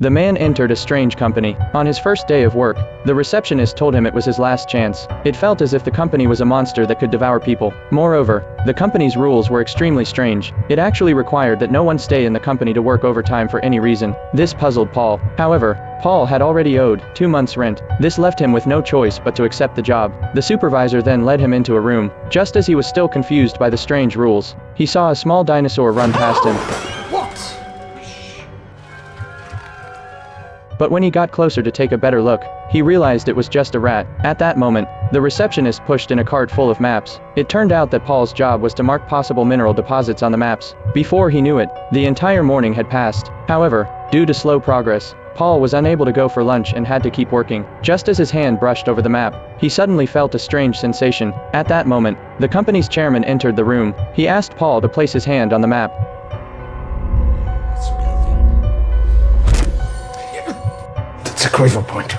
The man entered a strange company. On his first day of work, the receptionist told him it was his last chance. It felt as if the company was a monster that could devour people. Moreover, the company's rules were extremely strange. It actually required that no one stay in the company to work overtime for any reason. This puzzled Paul. However, Paul had already owed 2 months' rent. This left him with no choice but to accept the job. The supervisor then led him into a room. Just as he was still confused by the strange rules, he saw a small dinosaur run past him. But when he got closer to take a better look, he realized it was just a rat. At that moment, the receptionist pushed in a cart full of maps. It turned out that Paul's job was to mark possible mineral deposits on the maps. Before he knew it, the entire morning had passed. However, due to slow progress, Paul was unable to go for lunch and had to keep working. Just as his hand brushed over the map, he suddenly felt a strange sensation. At that moment, the company's chairman entered the room. He asked Paul to place his hand on the map. It's a quiver point.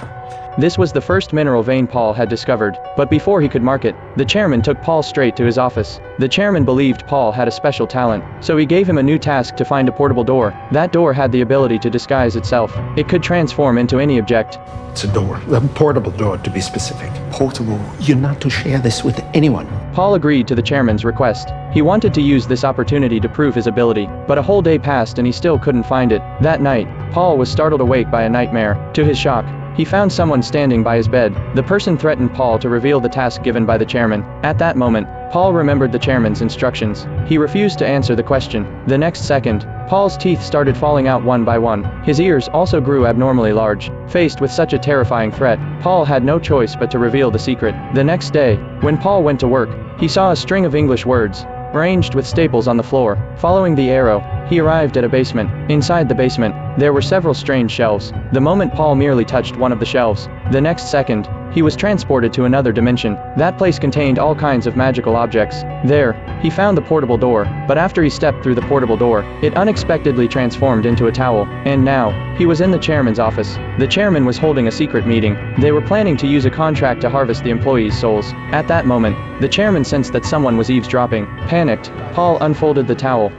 This was the first mineral vein Paul had discovered, but before he could mark it, the chairman took Paul straight to his office. The chairman believed Paul had a special talent, so he gave him a new task to find a portable door. That door had the ability to disguise itself. It could transform into any object. It's a door, a portable door to be specific. Portable, you're not to share this with anyone. Paul agreed to the chairman's request. He wanted to use this opportunity to prove his ability, but a whole day passed and he still couldn't find it. That night, Paul was startled awake by a nightmare. To his shock, he found someone standing by his bed. The person threatened Paul to reveal the task given by the chairman. At that moment, Paul remembered the chairman's instructions. He refused to answer the question. The next second, Paul's teeth started falling out one by one. His ears also grew abnormally large. Faced with such a terrifying threat, Paul had no choice but to reveal the secret. The next day, when Paul went to work, he saw a string of English words, arranged with staples on the floor. Following the arrow, he arrived at a basement. Inside the basement, there were several strange shelves. The moment Paul merely touched one of the shelves, the next second, he was transported to another dimension. That place contained all kinds of magical objects. There, he found the portable door, but after he stepped through the portable door, it unexpectedly transformed into a towel. And now, he was in the chairman's office. The chairman was holding a secret meeting. They were planning to use a contract to harvest the employees' souls. At that moment, the chairman sensed that someone was eavesdropping. Panicked, Paul unfolded the towel.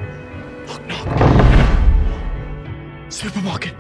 Supermarket.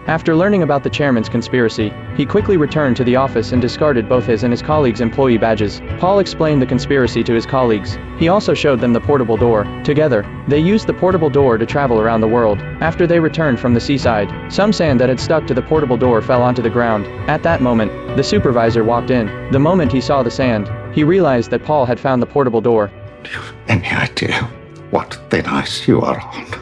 After learning about the chairman's conspiracy, he quickly returned to the office and discarded both his and his colleagues' employee badges. Paul explained the conspiracy to his colleagues. He also showed them the portable door. Together, they used the portable door to travel around the world. After they returned from the seaside, some sand that had stuck to the portable door fell onto the ground. At that moment, the supervisor walked in. The moment he saw the sand, he realized that Paul had found the portable door. Do you have any idea what thin ice you are on?